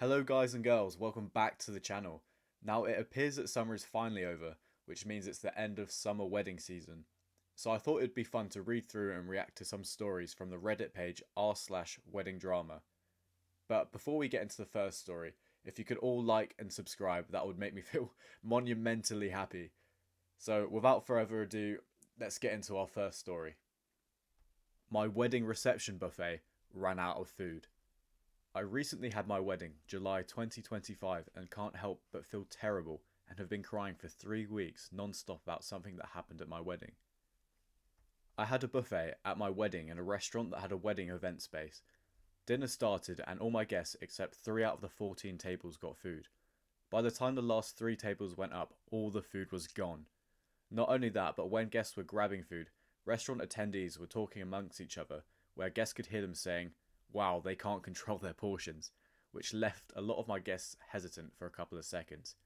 Hello guys and girls, welcome back to the channel. Now it appears that summer is finally over, which means it's the end of summer wedding season. So I thought it'd be fun to read through and react to some stories from the Reddit page r/wedding drama. But before we get into the first story, if you could all like and subscribe, that would make me feel monumentally happy. So without further ado, let's get into our first story. My wedding reception buffet ran out of food. I recently had my wedding, July 2025, and can't help but feel terrible and have been crying for 3 weeks non-stop about something that happened at my wedding. I had a buffet at my wedding in a restaurant that had a wedding event space. Dinner started and all my guests except 3 out of the 14 tables got food. By the time the last 3 tables went up, all the food was gone. Not only that, but when guests were grabbing food, restaurant attendees were talking amongst each other, where guests could hear them saying, "Wow, they can't control their portions," which left a lot of my guests hesitant for a couple of seconds.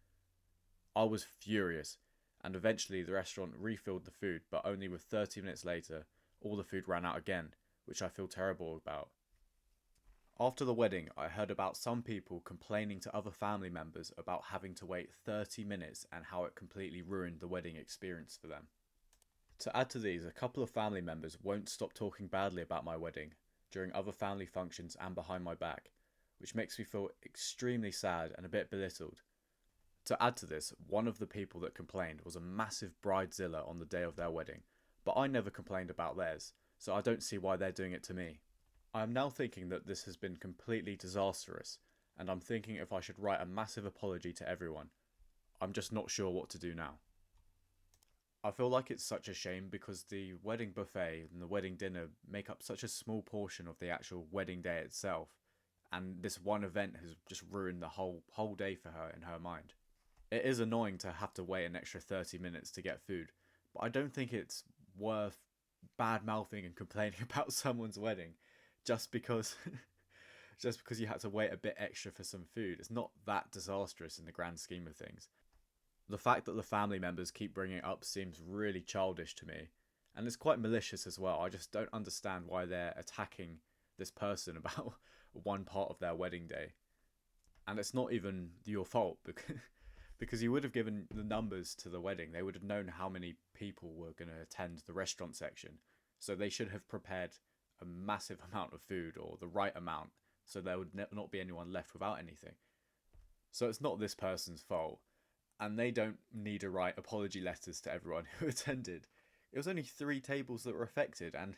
I was furious, and eventually the restaurant refilled the food, but only with 30 minutes later, all the food ran out again, which I feel terrible about. After the wedding, I heard about some people complaining to other family members about having to wait 30 minutes and how it completely ruined the wedding experience for them. To add to these, a couple of family members won't stop talking badly about my wedding during other family functions and behind my back, which makes me feel extremely sad and a bit belittled. To add to this, one of the people that complained was a massive bridezilla on the day of their wedding, but I never complained about theirs, so I don't see why they're doing it to me. I am now thinking that this has been completely disastrous, and I'm thinking if I should write a massive apology to everyone. I'm just not sure what to do now. I feel like it's such a shame because the wedding buffet and the wedding dinner make up such a small portion of the actual wedding day itself, and this one event has just ruined the whole day for her in her mind. It is annoying to have to wait an extra 30 minutes to get food, but I don't think it's worth bad mouthing and complaining about someone's wedding just because just because you had to wait a bit extra for some food. It's not that disastrous in the grand scheme of things. The fact that the family members keep bringing it up seems really childish to me, and it's quite malicious as well. I just don't understand why they're attacking this person about one part of their wedding day. And it's not even your fault because you would have given the numbers to the wedding. They would have known how many people were going to attend the restaurant section. So they should have prepared a massive amount of food, or the right amount, so there would not be anyone left without anything. So it's not this person's fault, and they don't need to write apology letters to everyone who attended. It was only 3 tables that were affected, and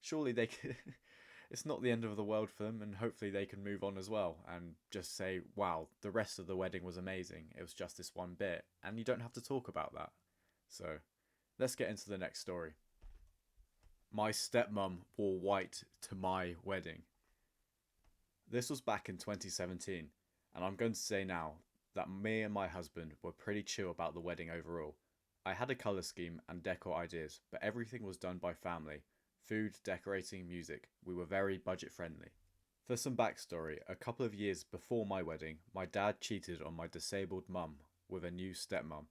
surely they could. It's not the end of the world for them, and hopefully they can move on as well and just say, wow, the rest of the wedding was amazing. It was just this one bit, and you don't have to talk about that. So let's get into the next story. My stepmom wore white to my wedding. This was back in 2017, and I'm going to say now that me and my husband were pretty chill about the wedding overall. I had a colour scheme and decor ideas, but everything was done by family. Food, decorating, music. We were very budget friendly. For some backstory, a couple of years before my wedding, my dad cheated on my disabled mum with a new stepmom.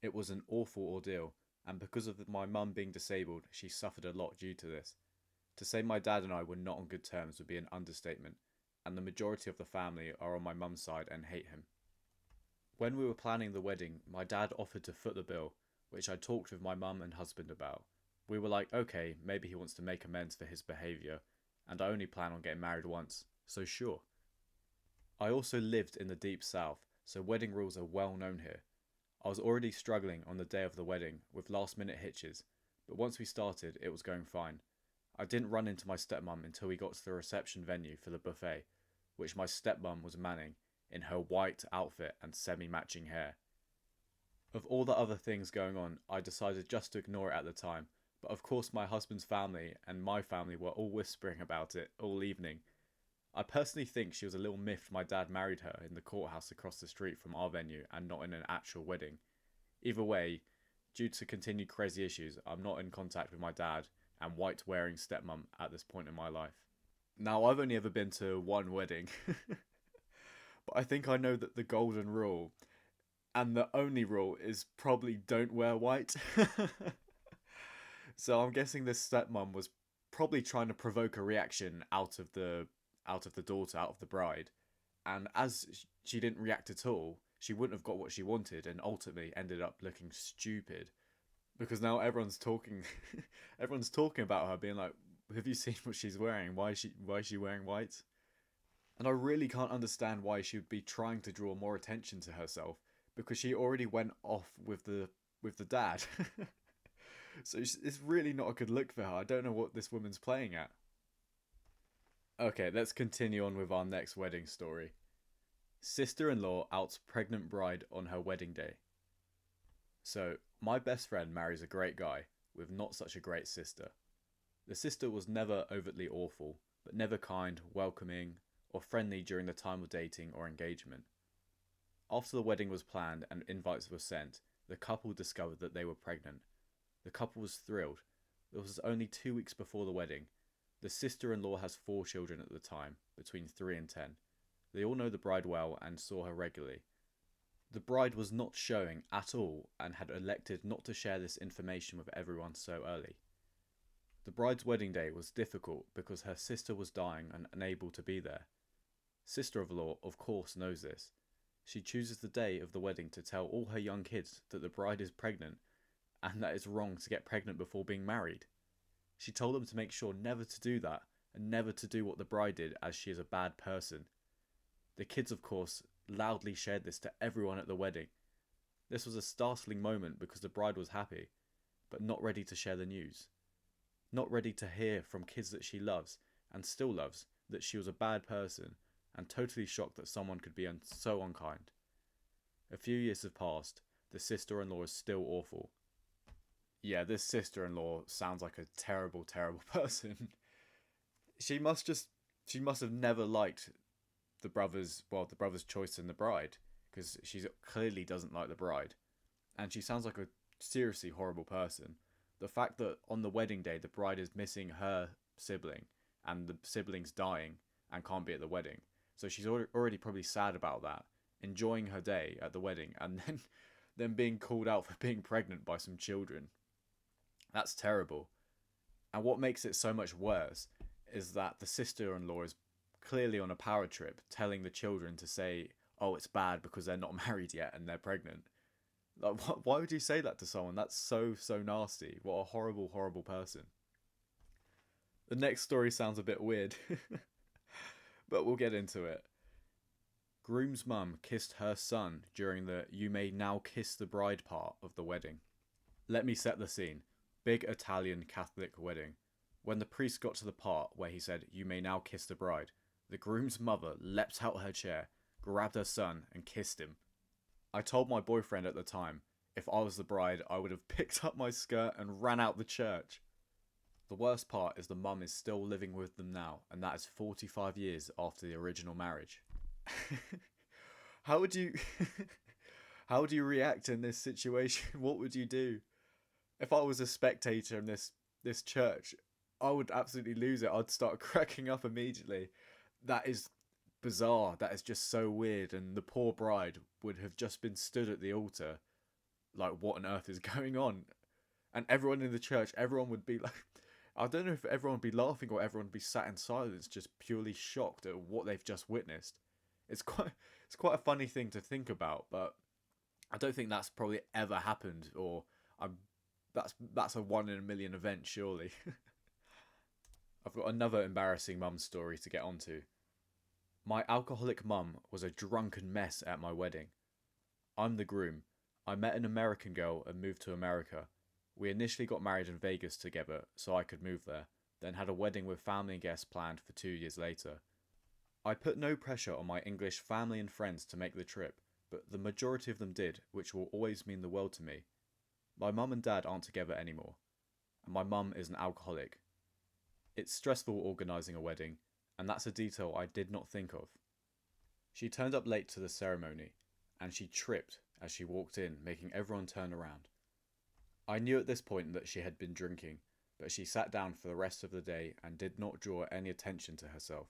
It was an awful ordeal, and because of my mum being disabled, she suffered a lot due to this. To say my dad and I were not on good terms would be an understatement, and the majority of the family are on my mum's side and hate him. When we were planning the wedding, my dad offered to foot the bill, which I talked with my mum and husband about. We were like, okay, maybe he wants to make amends for his behaviour, and I only plan on getting married once, so sure. I also lived in the deep south, so wedding rules are well known here. I was already struggling on the day of the wedding with last minute hitches, but once we started, it was going fine. I didn't run into my stepmom until we got to the reception venue for the buffet, which my stepmom was manning, in her white outfit and semi-matching hair. Of all the other things going on, I decided just to ignore it at the time, but of course my husband's family and my family were all whispering about it all evening. I personally think she was a little miffed my dad married her in the courthouse across the street from our venue and not in an actual wedding. Either way, due to continued crazy issues, I'm not in contact with my dad and white wearing stepmom at this point in my life. Now, I've only ever been to one wedding, but I think I know that the golden rule and the only rule is probably don't wear white. So I'm guessing this stepmom was probably trying to provoke a reaction out of the daughter, out of the bride, And as she didn't react at all, she wouldn't have got what she wanted and ultimately ended up looking stupid. Because now everyone's talking everyone's talking about her, being like, have you seen what she's wearing? Why is she wearing white? And I really can't understand why she would be trying to draw more attention to herself, because she already went off with the dad. So it's really not a good look for her. I don't know what this woman's playing at. Okay, let's continue on with our next wedding story. Sister-in-law outs pregnant bride on her wedding day. So, my best friend marries a great guy with not such a great sister. The sister was never overtly awful, but never kind, welcoming, or friendly during the time of dating or engagement. After the wedding was planned and invites were sent, the couple discovered that they were pregnant. The couple was thrilled. It was only 2 weeks before the wedding. The sister-in-law has 4 children at the time, between 3 and 10. They all know the bride well and saw her regularly. The bride was not showing at all and had elected not to share this information with everyone so early. The bride's wedding day was difficult because her sister was dying and unable to be there. Sister-in-law, of course, knows this. She chooses the day of the wedding to tell all her young kids that the bride is pregnant and that it's wrong to get pregnant before being married. She told them to make sure never to do that and never to do what the bride did, as she is a bad person. The kids, of course, loudly shared this to everyone at the wedding. This was a startling moment because the bride was happy, but not ready to share the news. Not ready to hear from kids that she loves, and still loves, that she was a bad person, and totally shocked that someone could be so unkind. A few years have passed. The sister-in-law is still awful. Yeah, this sister-in-law sounds like a terrible, terrible person. She must have never liked the brother's choice in the bride, because she clearly doesn't like the bride. And she sounds like a seriously horrible person. The fact that on the wedding day the bride is missing her sibling and the sibling's dying and can't be at the wedding. So she's already probably sad about that, enjoying her day at the wedding, and then being called out for being pregnant by some children. That's terrible. And what makes it so much worse is that the sister-in-law is clearly on a power trip, telling the children to say, oh, it's bad because they're not married yet and they're pregnant. Like, why would you say that to someone? That's so nasty. What a horrible, horrible person. The next story sounds a bit weird, but we'll get into it. Groom's mum kissed her son during the "you may now kiss the bride" part of the wedding. Let me set the scene. Big Italian Catholic wedding. When the priest got to the part where he said, "you may now kiss the bride," the groom's mother leapt out her chair, grabbed her son, and kissed him. I told my boyfriend at the time, if I was the bride, I would have picked up my skirt and ran out the church. The worst part is the mum is still living with them now, and that is 45 years after the original marriage. How would you how would you react in this situation? What would you do? If I was a spectator in this church, I would absolutely lose it. I'd start cracking up immediately. That is bizarre. That is just so weird. And the poor bride would have just been stood at the altar like, what on earth is going on? And everyone in the church, everyone would be like, I don't know if everyone would be laughing or everyone would be sat in silence, just purely shocked at what they've just witnessed. It's quite a funny thing to think about, but I don't think that's probably ever happened, or that's a 1 in a million event, surely. I've got another embarrassing mum story to get onto. My alcoholic mum was a drunken mess at my wedding. I'm the groom. I met an American girl and moved to America. We initially got married in Vegas together so I could move there, then had a wedding with family and guests planned for 2 years later. I put no pressure on my English family and friends to make the trip, but the majority of them did, which will always mean the world to me. My mum and dad aren't together anymore, and my mum is an alcoholic. It's stressful organising a wedding, and that's a detail I did not think of. She turned up late to the ceremony, and she tripped as she walked in, making everyone turn around. I knew at this point that she had been drinking, but she sat down for the rest of the day and did not draw any attention to herself.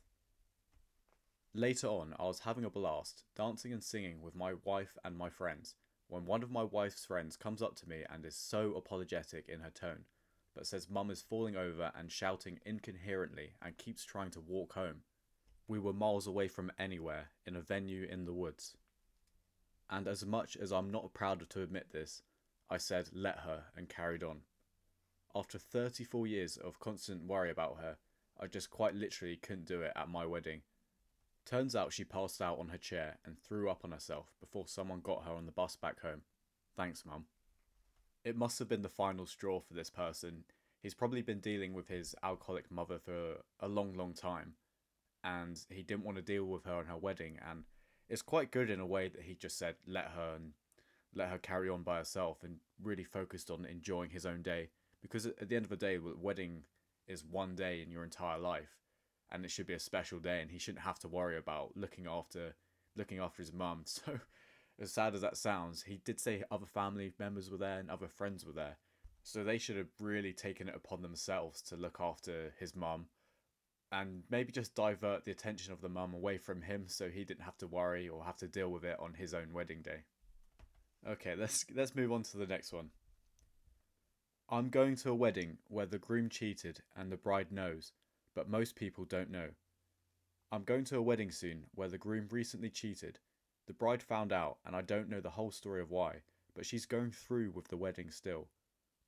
Later on, I was having a blast, dancing and singing with my wife and my friends, when one of my wife's friends comes up to me and is so apologetic in her tone, but says mum is falling over and shouting incoherently and keeps trying to walk home. We were miles away from anywhere, in a venue in the woods. And as much as I'm not proud to admit this, I said let her and carried on. After 34 years of constant worry about her, I just quite literally couldn't do it at my wedding. Turns out she passed out on her chair and threw up on herself before someone got her on the bus back home. Thanks, Mum. It must have been the final straw for this person. He's probably been dealing with his alcoholic mother for a long, long time, and he didn't want to deal with her on her wedding, and it's quite good in a way that he just said let her carry on by herself and really focused on enjoying his own day, because at the end of the day, the wedding is one day in your entire life, and it should be a special day, and he shouldn't have to worry about looking after his mum. So as sad as that sounds, he did say other family members were there and other friends were there, so they should have really taken it upon themselves to look after his mum and maybe just divert the attention of the mum away from him so he didn't have to worry or have to deal with it on his own wedding day. Okay, let's move on to the next one. I'm going to a wedding where the groom cheated and the bride knows, but most people don't know. I'm going to a wedding soon where the groom recently cheated. The bride found out and I don't know the whole story of why, but she's going through with the wedding still.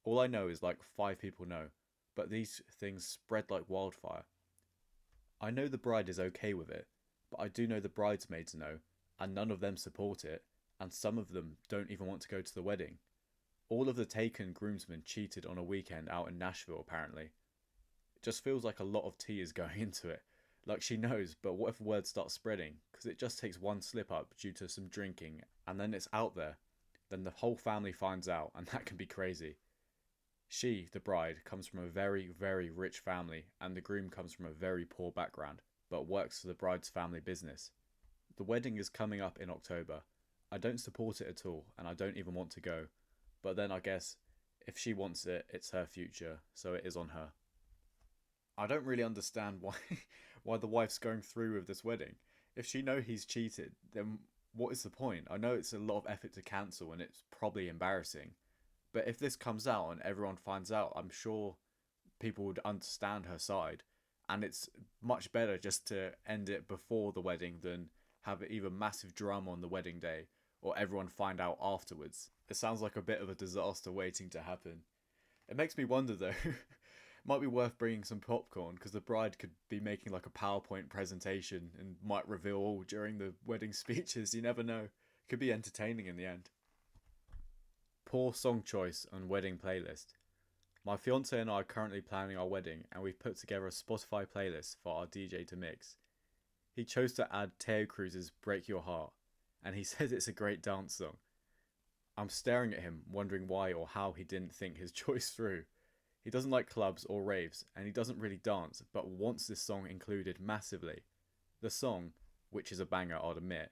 All I know is like 5 people know, but these things spread like wildfire. I know the bride is okay with it, but I do know the bridesmaids know, and none of them support it, and some of them don't even want to go to the wedding. All of the taken groomsmen cheated on a weekend out in Nashville, apparently. It just feels like a lot of tea is going into it. Like she knows, but what if word starts spreading? Because it just takes one slip up due to some drinking, and then it's out there. Then the whole family finds out, and that can be crazy. She, the bride, comes from a very, very rich family, and the groom comes from a very poor background, but works for the bride's family business. The wedding is coming up in October. I don't support it at all, and I don't even want to go. But then I guess, if she wants it, it's her future, so it is on her. I don't really understand why the wife's going through with this wedding. If she knows he's cheated, then what is the point? I know it's a lot of effort to cancel, and it's probably embarrassing. But if this comes out and everyone finds out, I'm sure people would understand her side. And it's much better just to end it before the wedding than have either massive drama on the wedding day or everyone find out afterwards. It sounds like a bit of a disaster waiting to happen. It makes me wonder though, might be worth bringing some popcorn because the bride could be making like a PowerPoint presentation and might reveal all during the wedding speeches. You never know. It could be entertaining in the end. Poor song choice on wedding playlist. My fiance and I are currently planning our wedding and we've put together a Spotify playlist for our DJ to mix. He chose to add Teo Cruz's Break Your Heart and he says it's a great dance song. I'm staring at him wondering why or how he didn't think his choice through. He doesn't like clubs or raves and he doesn't really dance but wants this song included massively. The song, which is a banger I'll admit,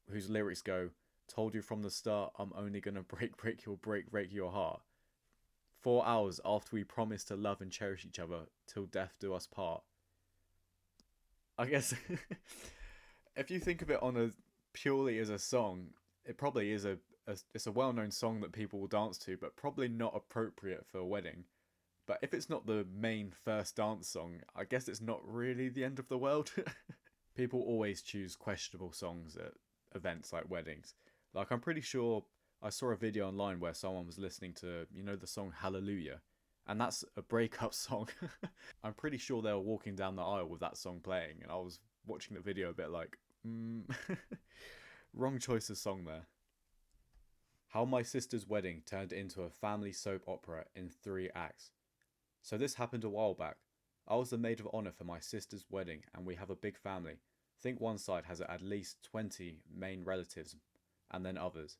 whose lyrics go, "Told you from the start, I'm only gonna break your heart. 4 hours after we promised to love and cherish each other till death do us part." I guess if you think of it on a purely as a song, it probably is it's a well-known song that people will dance to, but probably not appropriate for a wedding. But if it's not the main first dance song, I guess it's not really the end of the world. People always choose questionable songs at events like weddings. Like, I'm pretty sure I saw a video online where someone was listening to, the song Hallelujah. And that's a breakup song. I'm pretty sure they were walking down the aisle with that song playing. And I was watching the video a bit like, wrong choice of song there. How my sister's wedding turned into a family soap opera in 3 acts. So this happened a while back. I was the maid of honour for my sister's wedding and we have a big family. Think one side has at least 20 main relatives and then others.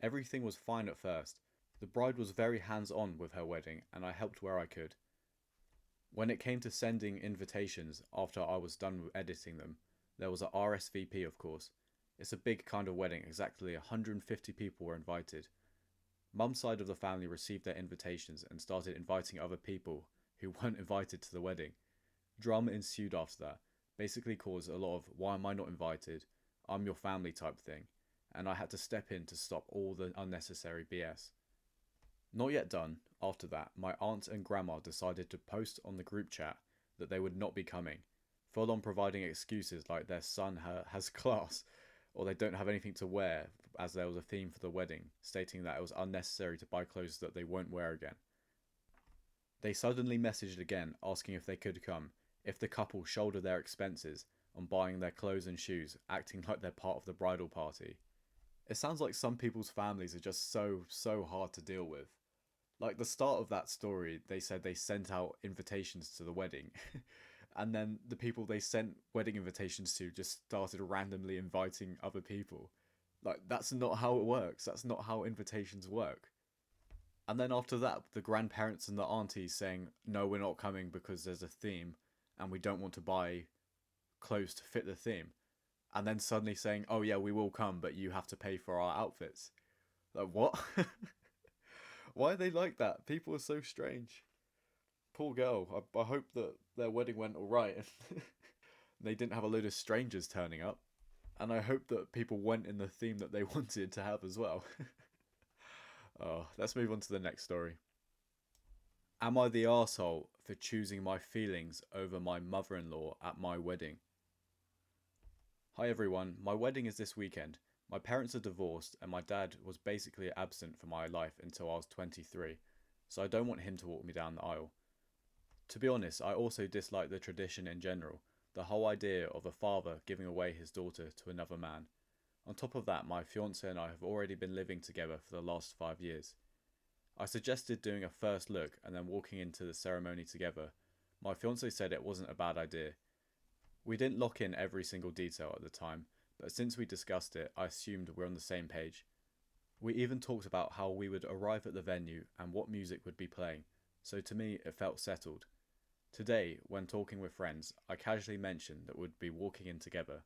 Everything was fine at first. The bride was very hands-on with her wedding and I helped where I could. When it came to sending invitations after I was done with editing them, there was a RSVP of course. It's a big kind of wedding, exactly 150 people were invited. Mum's side of the family received their invitations and started inviting other people who weren't invited to the wedding. Drama ensued after that, basically caused a lot of "why am I not invited? I'm your family" type thing. And I had to step in to stop all the unnecessary BS. Not yet done, after that, my aunt and grandma decided to post on the group chat that they would not be coming. full on providing excuses like their son has class, or they don't have anything to wear, as there was a theme for the wedding, stating that it was unnecessary to buy clothes that they won't wear again. They suddenly messaged again asking if they could come, if the couple shoulder their expenses on buying their clothes and shoes, acting like they're part of the bridal party. It sounds like some people's families are just so hard to deal with. Like the start of that story, they said they sent out invitations to the wedding, and then the people they sent wedding invitations to just started randomly inviting other people. Like, that's not how it works. That's not how invitations work. And then after that, the grandparents and the aunties saying, no, we're not coming because there's a theme and we don't want to buy clothes to fit the theme. And then suddenly saying, oh yeah, we will come, but you have to pay for our outfits. Like, what? Why are they like that? People are so strange. Poor girl. I hope that their wedding went alright. They didn't have a load of strangers turning up. And I hope that people went in the theme that they wanted to have as well. Oh, let's move on to the next story. Am I the arsehole for choosing my feelings over my mother-in-law at my wedding? Hi everyone, my wedding is this weekend. My parents are divorced and my dad was basically absent from my life until I was 23, so I don't want him to walk me down the aisle. To be honest, I also dislike the tradition in general, the whole idea of a father giving away his daughter to another man. On top of that, my fiancé and I have already been living together for the last 5 years. I suggested doing a first look and then walking into the ceremony together. My fiancé said it wasn't a bad idea. We didn't lock in every single detail at the time, but since we discussed it, I assumed we're on the same page. We even talked about how we would arrive at the venue and what music would be playing, so to me it felt settled. Today, when talking with friends, I casually mentioned that we'd be walking in together.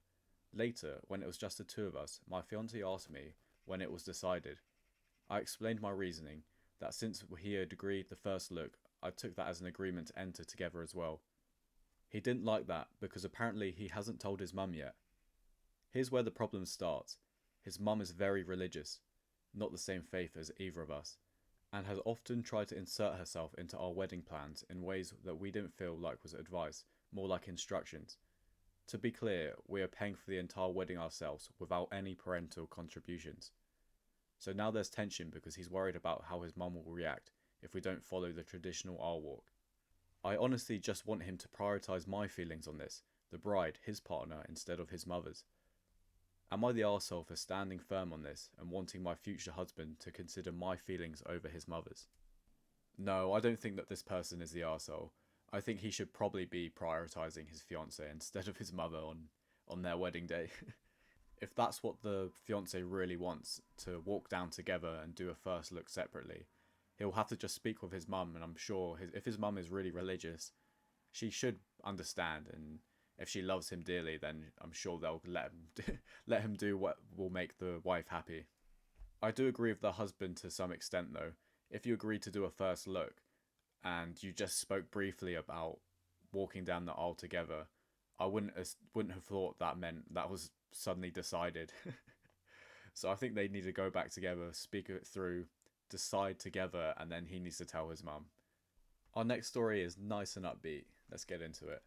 Later, when it was just the two of us, my fiancé asked me when it was decided. I explained my reasoning, that since he had agreed the first look, I took that as an agreement to enter together as well. He didn't like that because apparently he hasn't told his mum yet. Here's where the problem starts. His mum is very religious, not the same faith as either of us, and has often tried to insert herself into our wedding plans in ways that we didn't feel like was advice, more like instructions. To be clear, we are paying for the entire wedding ourselves without any parental contributions. So now there's tension because he's worried about how his mum will react if we don't follow the traditional aisle walk. I honestly just want him to prioritise my feelings on this, the bride, his partner, instead of his mother's. Am I the arsehole for standing firm on this and wanting my future husband to consider my feelings over his mother's? No, I don't think that this person is the arsehole. I think he should probably be prioritising his fiancée instead of his mother on their wedding day. If that's what the fiancé really wants, to walk down together and do a first look separately, he'll have to just speak with his mum, and I'm sure if his mum is really religious, she should understand, and if she loves him dearly, then I'm sure they'll let him do what will make the wife happy. I do agree with the husband to some extent though. If you agreed to do a first look, and you just spoke briefly about walking down the aisle together, I wouldn't have thought that meant that was suddenly decided. So I think they need to go back together, speak it through, decide together, and then he needs to tell his mum. Our next story is nice and upbeat. Let's get into it.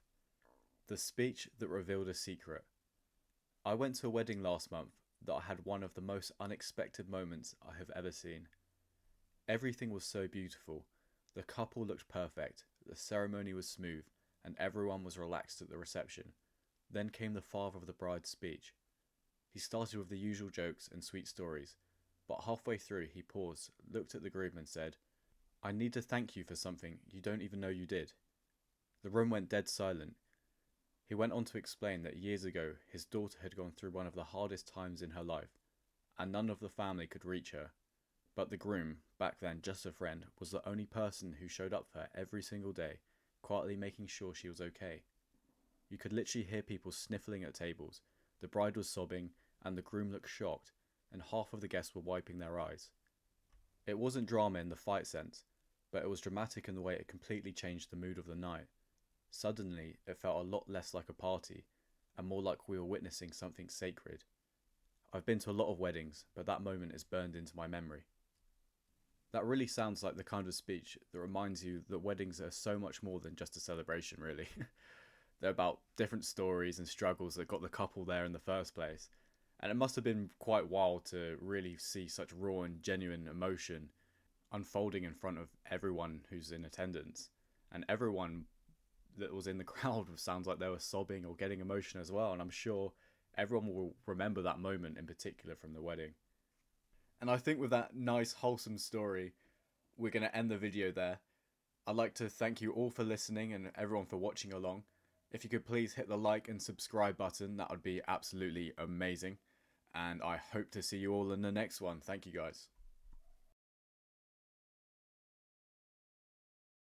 The speech that revealed a secret. I went to a wedding last month that I had one of the most unexpected moments I have ever seen. Everything was so beautiful. The couple looked perfect, the ceremony was smooth, and everyone was relaxed at the reception. Then came the father of the bride's speech. He started with the usual jokes and sweet stories, but halfway through he paused, looked at the groom and said, "I need to thank you for something you don't even know you did." The room went dead silent. He went on to explain that years ago his daughter had gone through one of the hardest times in her life, and none of the family could reach her. But the groom, back then just a friend, was the only person who showed up for her every single day, quietly making sure she was okay. You could literally hear people sniffling at tables, the bride was sobbing, and the groom looked shocked, and half of the guests were wiping their eyes. It wasn't drama in the fight sense, but it was dramatic in the way it completely changed the mood of the night. Suddenly, it felt a lot less like a party, and more like we were witnessing something sacred. I've been to a lot of weddings, but that moment is burned into my memory. That really sounds like the kind of speech that reminds you that weddings are so much more than just a celebration, really. They're about different stories and struggles that got the couple there in the first place. And it must have been quite wild to really see such raw and genuine emotion unfolding in front of everyone who's in attendance. And everyone that was in the crowd sounds like they were sobbing or getting emotion as well. And I'm sure everyone will remember that moment in particular from the wedding. And I think with that nice, wholesome story, we're going to end the video there. I'd like to thank you all for listening and everyone for watching along. If you could please hit the like and subscribe button, that would be absolutely amazing. And I hope to see you all in the next one. Thank you guys.